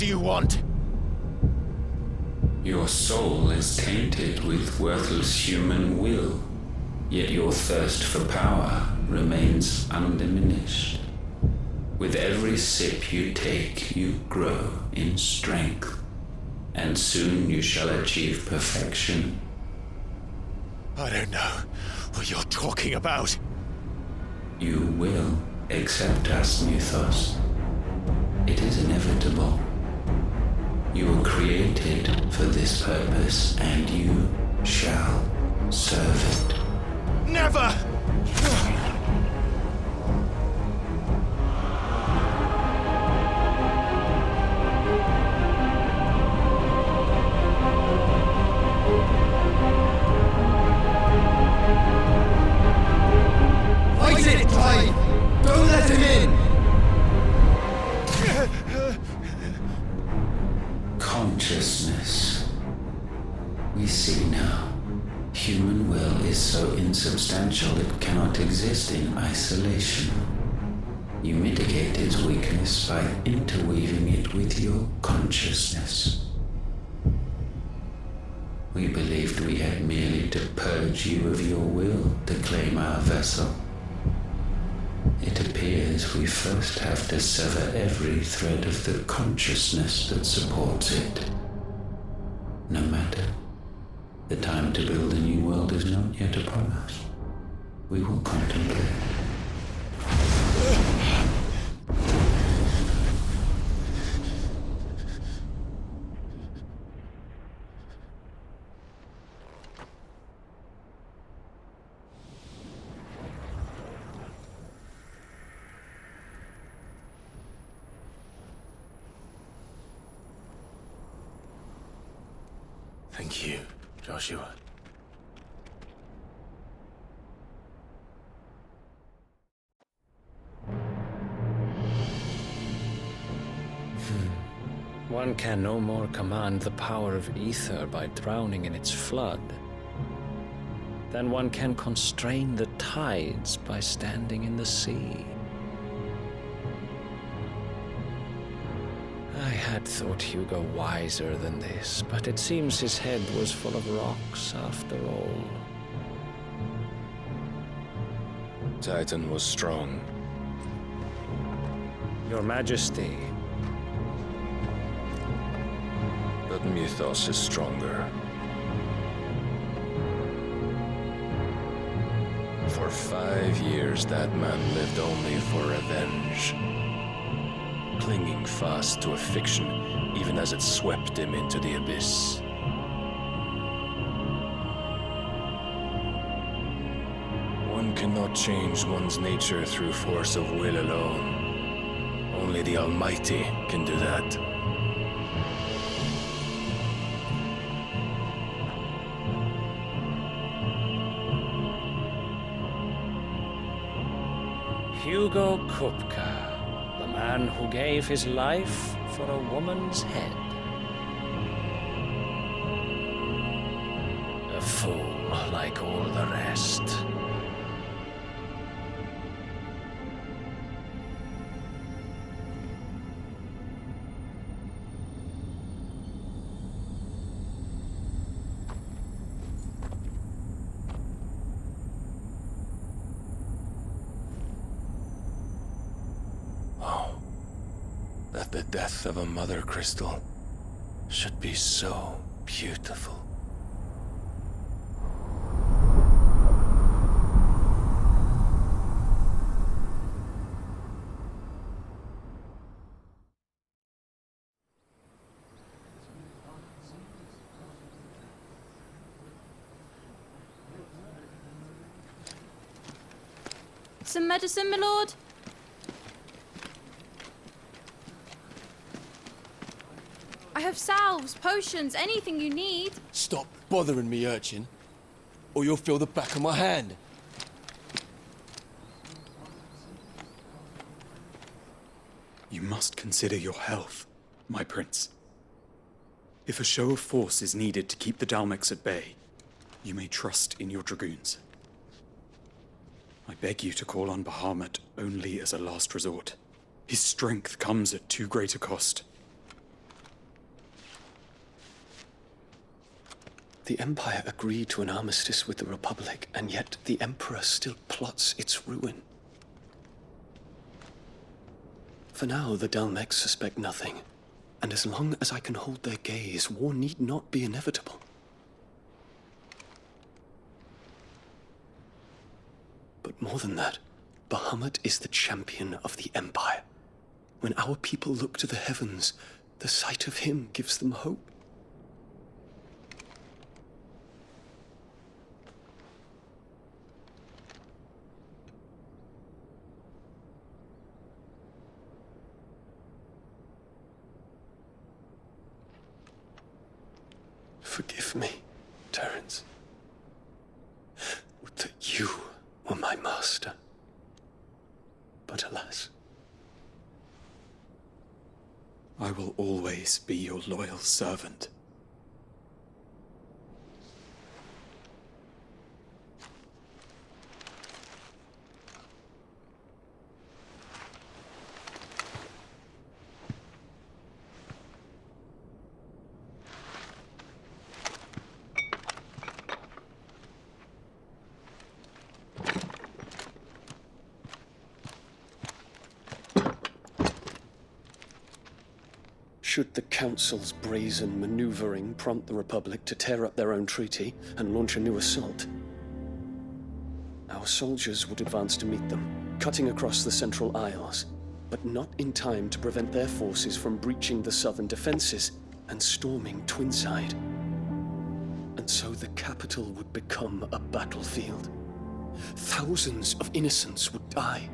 do you want? Your soul is tainted with worthless human will, yet your thirst for power remains undiminished. With every sip you take, you grow in strength, and soon you shall achieve perfection. I don't know what you're talking about. You will accept us, Mythos. It is inevitable. You were created for this purpose, and you shall serve it. Never! Fight it, Clive! Don't let him in! Consciousness. We see now. Human will is so insubstantial it cannot exist in isolation. You mitigate its weakness by interweaving it with your consciousness. We believed we had merely to purge you of your will to claim our vessel. It appears we first have to sever every thread of the consciousness that supports it. No matter. The time to build a new world is not yet upon us. We will contemplate. Thank you, Joshua. One can no more command the power of ether by drowning in its flood than one can constrain the tides by standing in the sea. I had thought Hugo wiser than this, but it seems his head was full of rocks after all. Titan was strong. Your Majesty. But Mythos is stronger. For 5 years, that man lived only for revenge. Clinging fast to a fiction, even as it swept him into the abyss. One cannot change one's nature through force of will alone. Only the Almighty can do that. Hugo Kupka. The man who gave his life for a woman's head. A fool like all the rest. That the death of a mother crystal should be so beautiful. Some medicine, my lord? I have salves, potions, anything you need. Stop bothering me, urchin, or you'll feel the back of my hand. You must consider your health, my prince. If a show of force is needed to keep the Dalmex at bay, you may trust in your dragoons. I beg you to call on Bahamut only as a last resort. His strength comes at too great a cost. The Empire agreed to an armistice with the Republic, and yet the Emperor still plots its ruin. For now, the Dalmex suspect nothing, and as long as I can hold their gaze, war need not be inevitable. But more than that, Bahamut is the champion of the Empire. When our people look to the heavens, the sight of him gives them hope. Forgive me, Terence. Would that you were my master. But alas. I will always be your loyal servant. Should the Council's brazen maneuvering prompt the Republic to tear up their own treaty and launch a new assault, our soldiers would advance to meet them, cutting across the Central Isles, but not in time to prevent their forces from breaching the southern defenses and storming Twinside. And so the capital would become a battlefield. Thousands of innocents would die.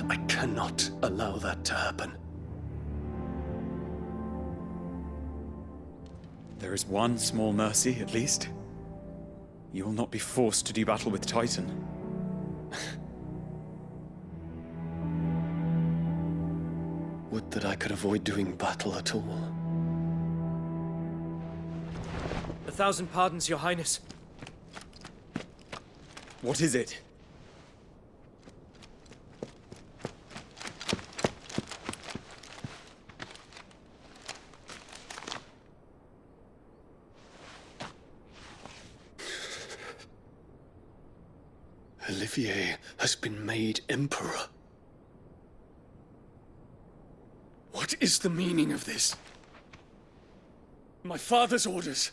I cannot allow that to happen. There is one small mercy, at least. You will not be forced to do battle with Titan. Would that I could avoid doing battle at all. 1,000 pardons, Your Highness. What is it? Olivier has been made Emperor. What is the meaning of this? My father's orders.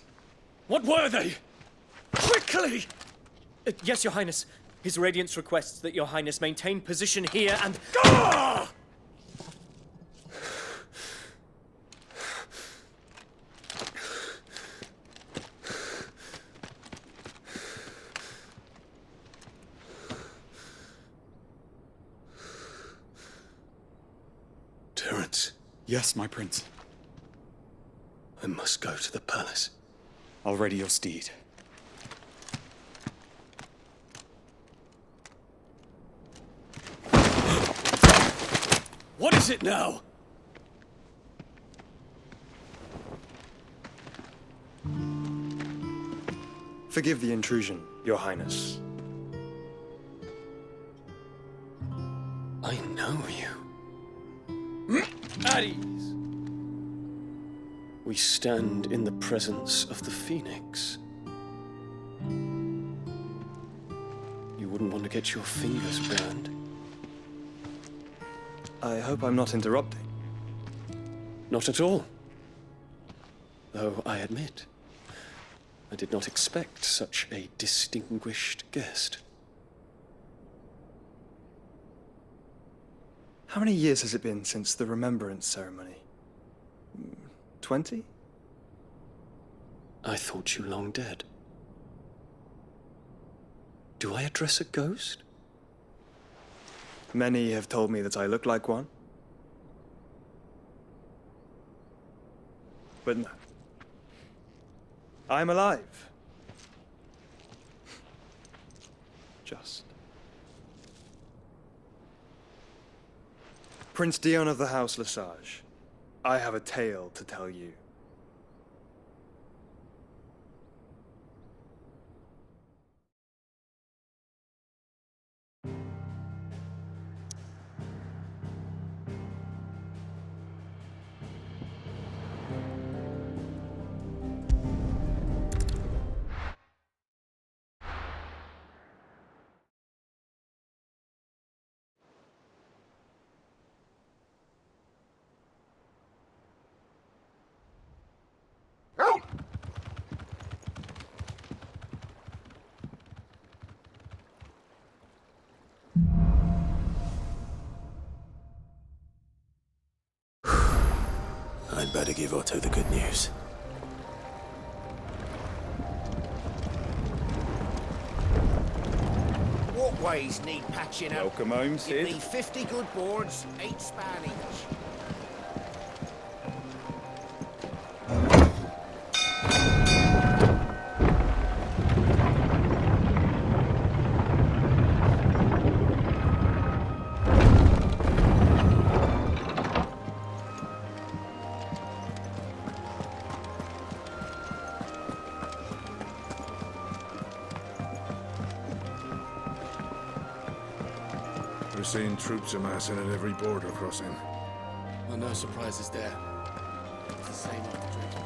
What were they? Quickly! Yes, Your Highness. His Radiance requests that Your Highness maintain position here and... Ah! Terence. Yes, my prince. I must go to the palace. I'll ready your steed. What is it now? Forgive the intrusion, Your Highness. I know you. At ease. We stand in the presence of the Phoenix. You wouldn't want to get your fingers burned. I hope I'm not interrupting. Not at all. Though I admit, I did not expect such a distinguished guest. How many years has it been since the Remembrance ceremony? 20? I thought you long dead. Do I address a ghost? Many have told me that I look like one. But no. I'm alive. Just. Prince Dion of the House Lesage, I have a tale to tell you. give Otto the good news. Walkways need patching up. Welcome home, You Sid. need 50 good boards, 8 span each. We're seeing troops amassing at every border crossing. Well, no surprises there. It's the same after drinking.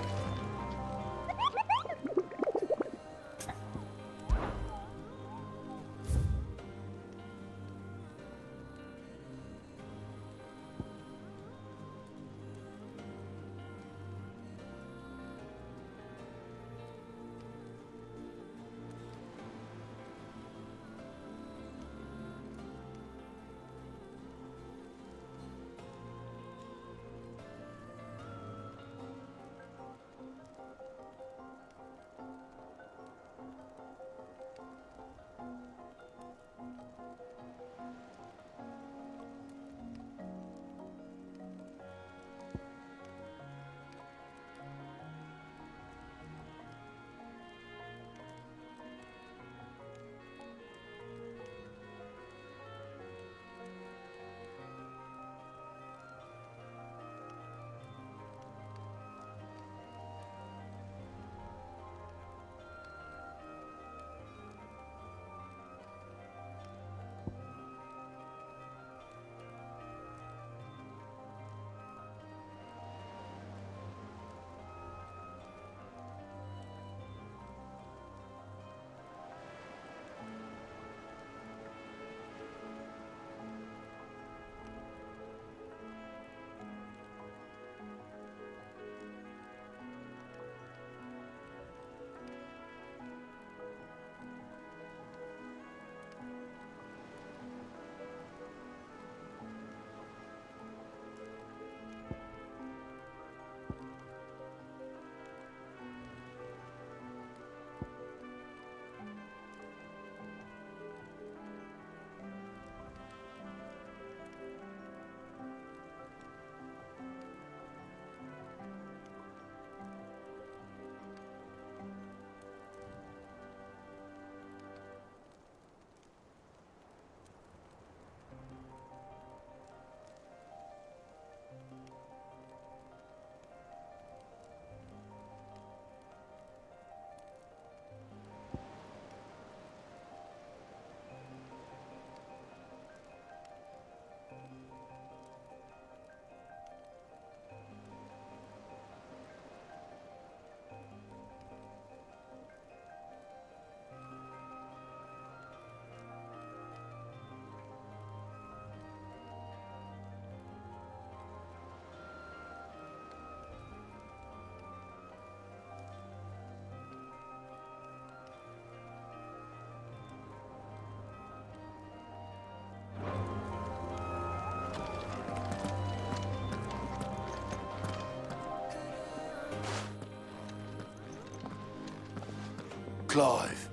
Clive,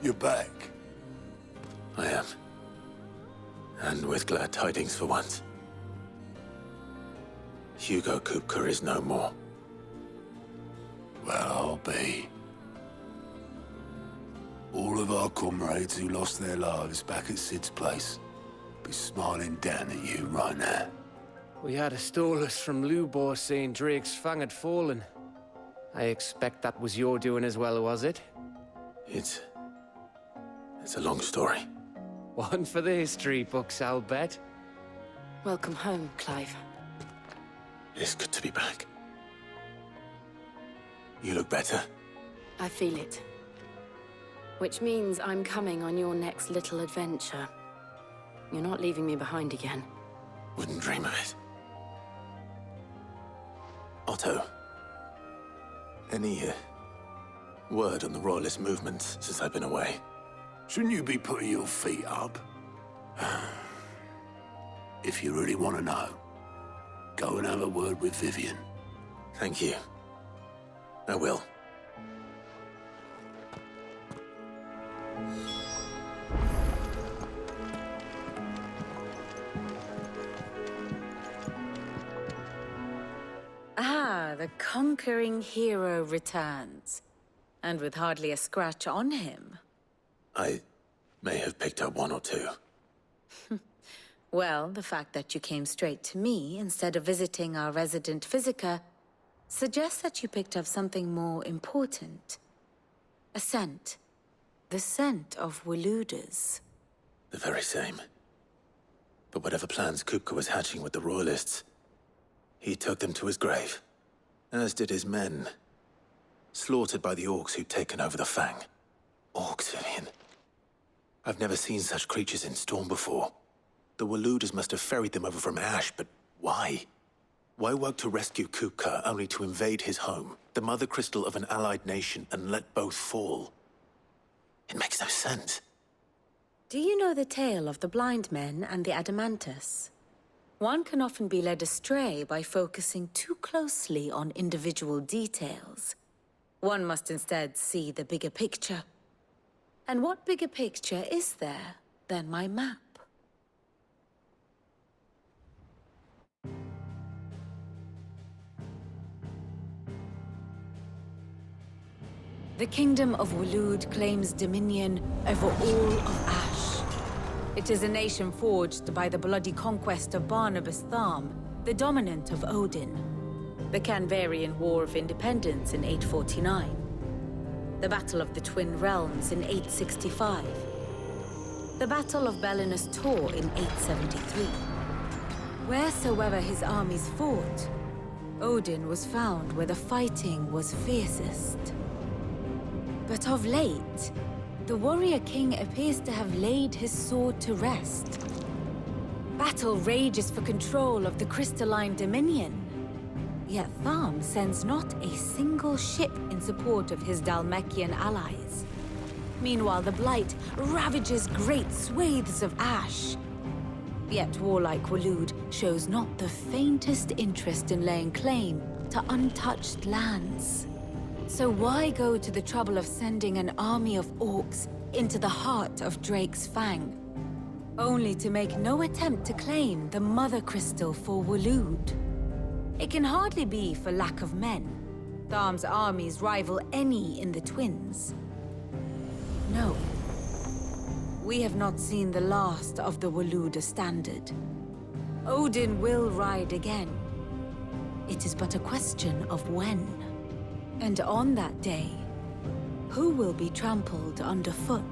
you're back. I am. And with glad tidings for once. Hugo Kupka is no more. Well, I'll be. All of our comrades who lost their lives back at Sid's place be smiling down at you right now. We had a stolus from Lubor saying Drake's fang had fallen. I expect that was your doing as well, was it? It's a long story. One for the history books, I'll bet. Welcome home, Clive. It's good to be back. You look better. I feel it. Which means I'm coming on your next little adventure. You're not leaving me behind again. Wouldn't dream of it. Otto. Any word on the Royalist movement since I've been away? Shouldn't you be putting your feet up? If you really want to know, go and have a word with Vivian. Thank you. I will. Ah, the conquering hero returns. And with hardly a scratch on him. I may have picked up one or two. Well, the fact that you came straight to me instead of visiting our resident physiker suggests that you picked up something more important. A scent. The scent of Waludas. The very same. But whatever plans Kupka was hatching with the Royalists, he took them to his grave. As did his men. Slaughtered by the orcs who'd taken over the Fang. Orcs, Vivian. I've never seen such creatures in Storm before. The Waludas must have ferried them over from Ash, but why? Why work to rescue Kupka only to invade his home, the mother crystal of an allied nation, and let both fall? It makes no sense. Do you know the tale of the blind men and the Adamantus? One can often be led astray by focusing too closely on individual details. One must instead see the bigger picture. And what bigger picture is there than my map? The Kingdom of Waloed claims dominion over all of Ash. It is a nation forged by the bloody conquest of Barnabas Tharm, the dominant of Odin. The Canvarian War of Independence in 849. The Battle of the Twin Realms in 865. The Battle of Belinus Tor in 873. Wheresoever his armies fought, Odin was found where the fighting was fiercest. But of late, the warrior king appears to have laid his sword to rest. Battle rages for control of the crystalline dominion. Yet Tharm sends not a single ship in support of his Dhalmekian allies. Meanwhile, the Blight ravages great swathes of Ash. Yet warlike Waloed shows not the faintest interest in laying claim to untouched lands. So why go to the trouble of sending an army of orcs into the heart of Drake's Fang, only to make no attempt to claim the Mother Crystal for Waloed? It can hardly be for lack of men. Tharm's armies rival any in the Twins. No. We have not seen the last of the Waluda standard. Odin will ride again. It is but a question of when. And on that day, who will be trampled underfoot?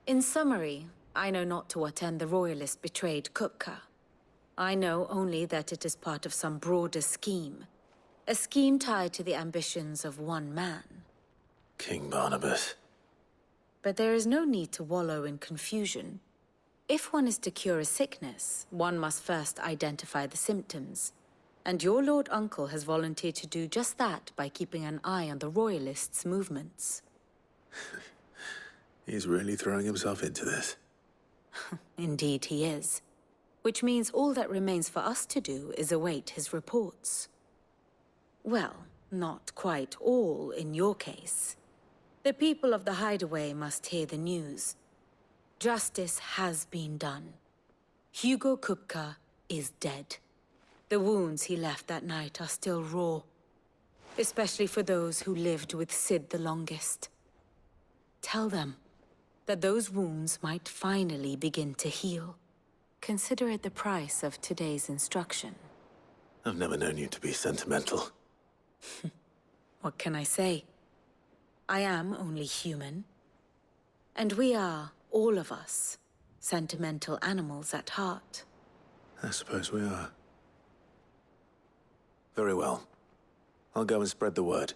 In summary, I know not to what end the Royalists betrayed Kupka. I know only that it is part of some broader scheme. A scheme tied to the ambitions of one man. King Barnabas. But there is no need to wallow in confusion. If one is to cure a sickness, one must first identify the symptoms. And your Lord Uncle has volunteered to do just that by keeping an eye on the Royalists' movements. He's really throwing himself into this. Indeed he is. Which means all that remains for us to do is await his reports. Well, not quite all in your case. The people of the Hideaway must hear the news. Justice has been done. Hugo Kupka is dead. The wounds he left that night are still raw, especially for those who lived with Sid the longest. Tell them that those wounds might finally begin to heal. Consider it the price of today's instruction. I've never known you to be sentimental. What can I say? I am only human. And we are, all of us, sentimental animals at heart. I suppose we are. Very well. I'll go and spread the word.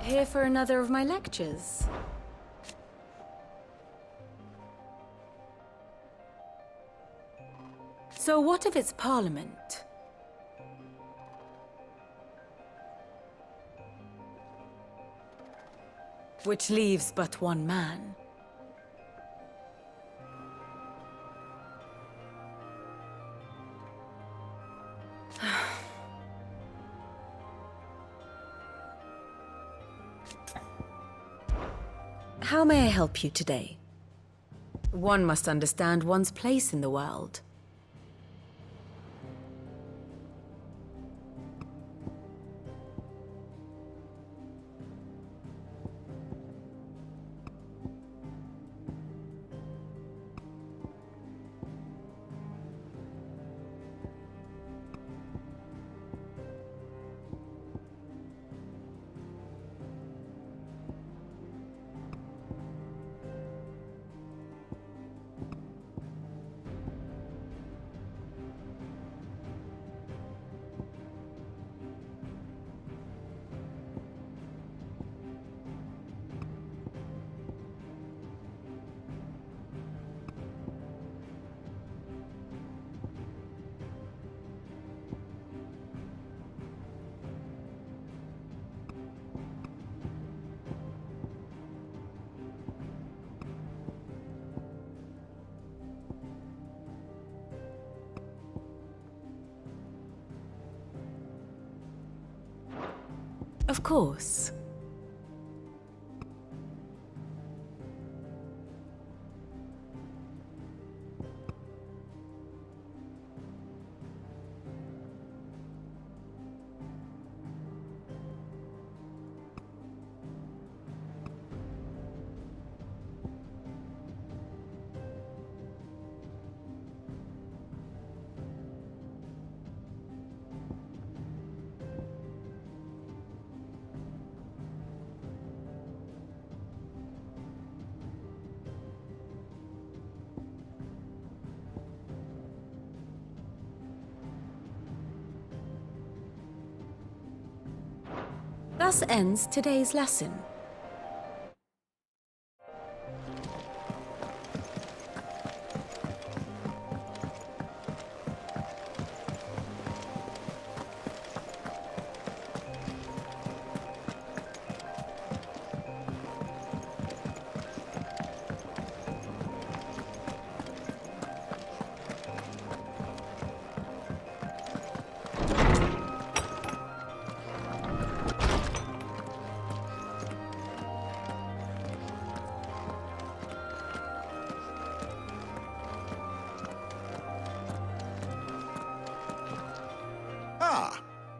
Here for another of my lectures? So what of its parliament? which leaves but one man. How may I help you today? One must understand one's place in the world. Of course. Thus ends today's lesson.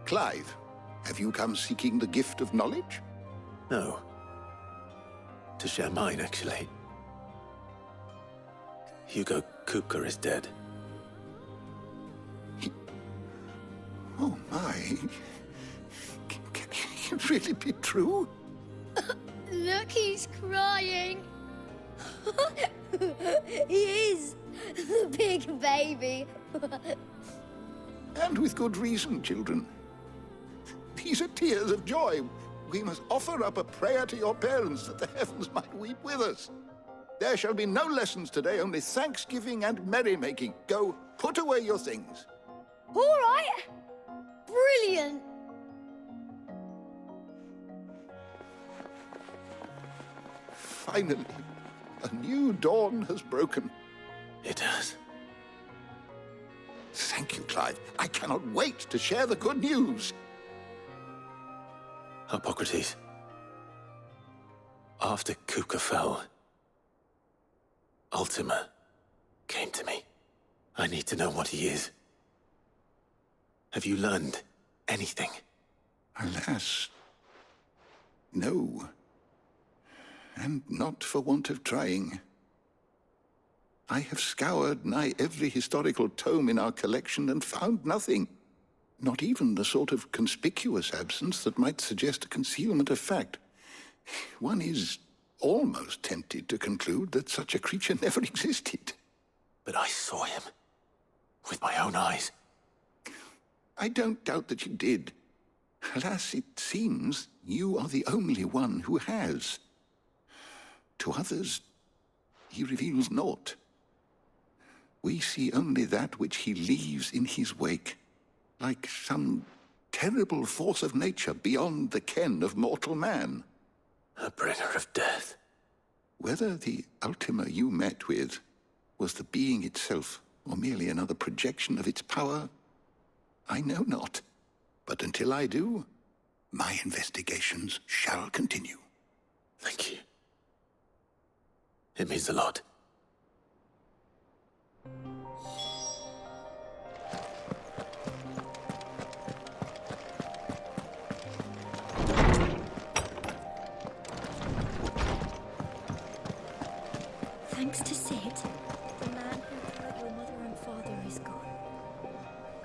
Clive, have you come seeking the gift of knowledge? No. To share mine, actually. Hugo Kupka is dead. Oh my. Can it really be true? Look, he's crying. He is. The big baby. And with good reason, children. These are tears of joy. We must offer up a prayer to your parents that the heavens might weep with us. There shall be no lessons today, only thanksgiving and merrymaking. Go, put away your things. All right. Brilliant. Finally, a new dawn has broken. It has. Thank you, Clive. I cannot wait to share the good news. Hippocrates. After Kupka fell, Ultima came to me. I need to know what he is. Have you learned anything? Alas, no. And not for want of trying. I have scoured nigh every historical tome in our collection and found nothing. Not even the sort of conspicuous absence that might suggest a concealment of fact. One is almost tempted to conclude that such a creature never existed. But I saw him. With my own eyes. I don't doubt that you did. Alas, it seems you are the only one who has. To others, he reveals naught. We see only that which he leaves in his wake, like some terrible force of nature beyond the ken of mortal man. A bringer of death. Whether the Ultima you met with was the being itself, or merely another projection of its power, I know not. But until I do, my investigations shall continue. Thank you. It means a lot. Thanks to Sid, the man who hurt your mother and father is gone.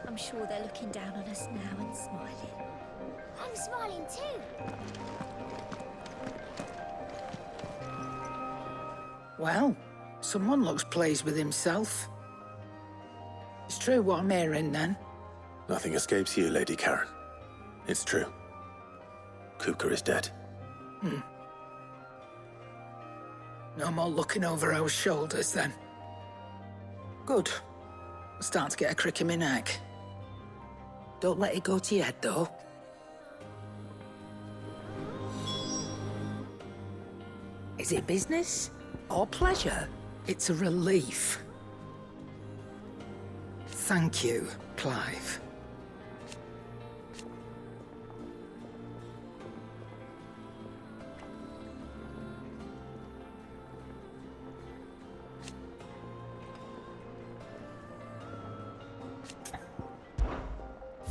I'm sure they're looking down on us now and smiling. I'm smiling too. Well, someone looks pleased with himself. It's true what I'm hearing, then. Nothing escapes you, Lady Karen. It's true. Kupka is dead. No more looking over our shoulders, then. Good. I'm starting to get a crick in my neck. Don't let it go to your head, though. Is it business or pleasure? It's a relief. Thank you, Clive.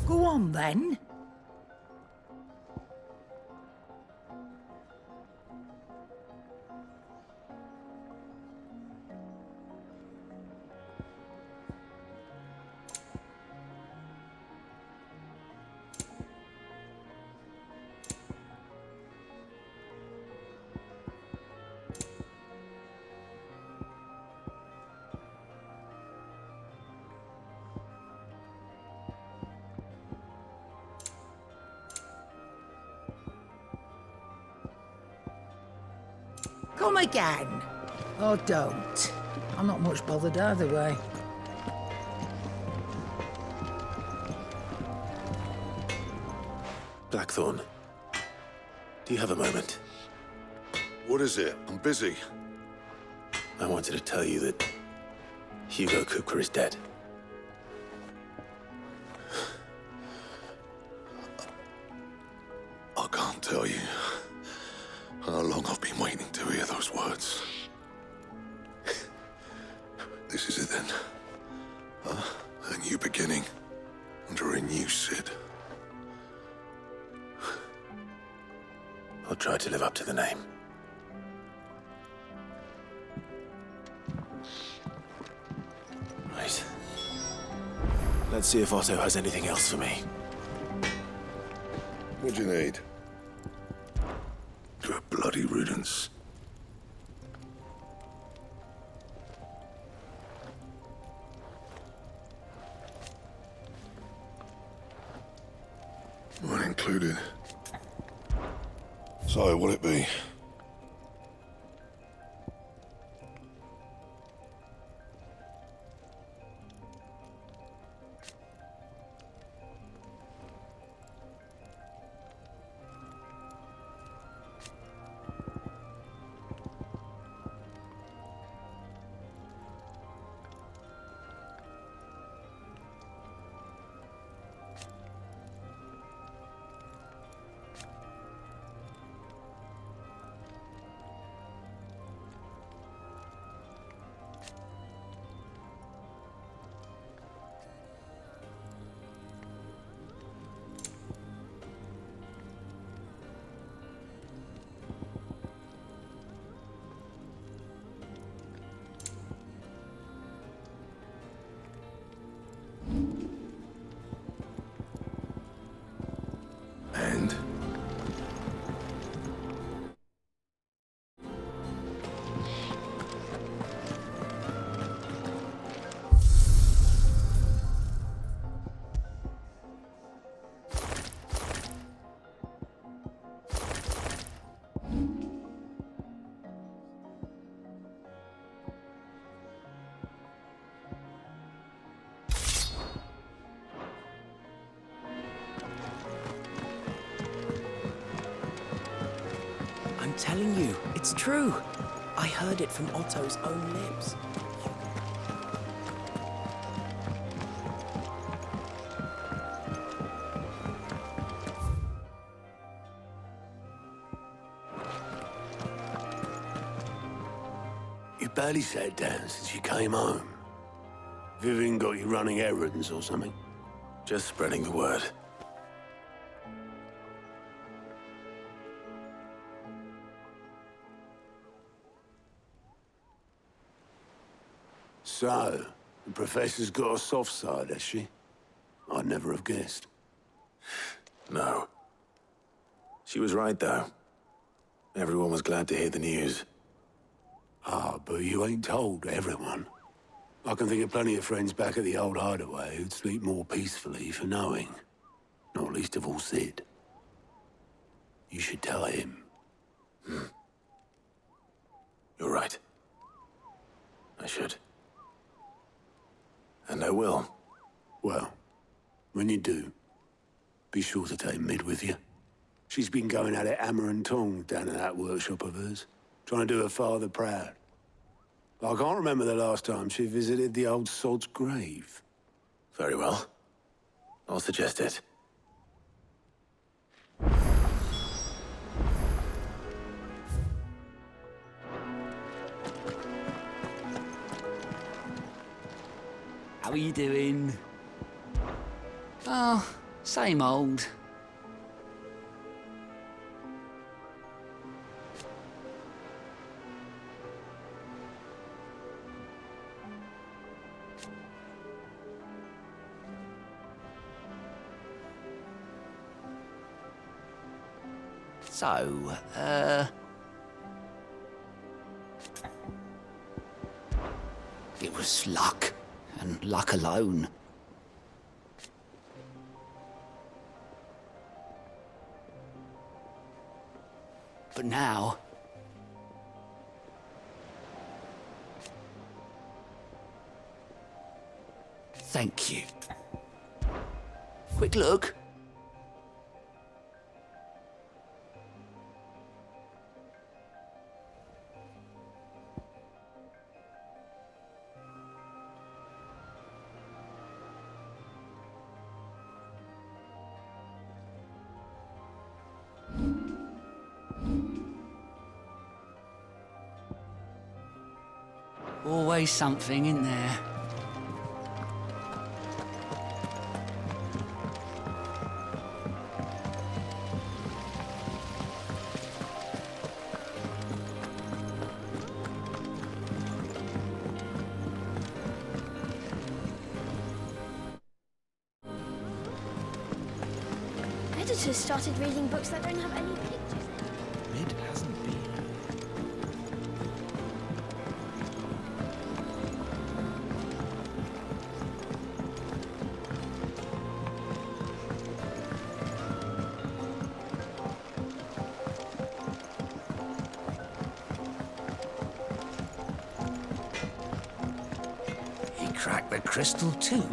Go on, then. Come again. Or don't. I'm not much bothered either way. Blackthorn, do you have a moment? What is it? I'm busy. I wanted to tell you that Hugo Kupka is dead. I can't tell you how long I've been waiting to hear those words. This is it then. Huh? A new beginning under a new Sid. I'll try to live up to the name. Right. Let's see if Otto has anything else for me. What do you need? To a bloody riddance. One included. So, what'll it be? telling you, it's true. I heard it from Otto's own lips. You barely sat down since you came home. Vivian got you running errands or something? Just spreading the word. So, the Professor's got a soft side, has she? I'd never have guessed. No. She was right, though. Everyone was glad to hear the news. Ah, but you ain't told everyone. I can think of plenty of friends back at the old hideaway who'd sleep more peacefully for knowing. Not least of all Sid. You should tell him. You're right. I should. And I will. Well, when you do, be sure to take Mid with you. She's been going at it hammer and tongs down in that workshop of hers, trying to do her father proud. I can't remember the last time she visited the old sod's grave. Very well. I'll suggest it. How are you doing? Oh, same old. So, it was luck, and luck alone. But now, thank you. Quick look. Always something in there. Editors started reading books that don't have any pictures in. Mid hasn't been. He cracked the crystal too?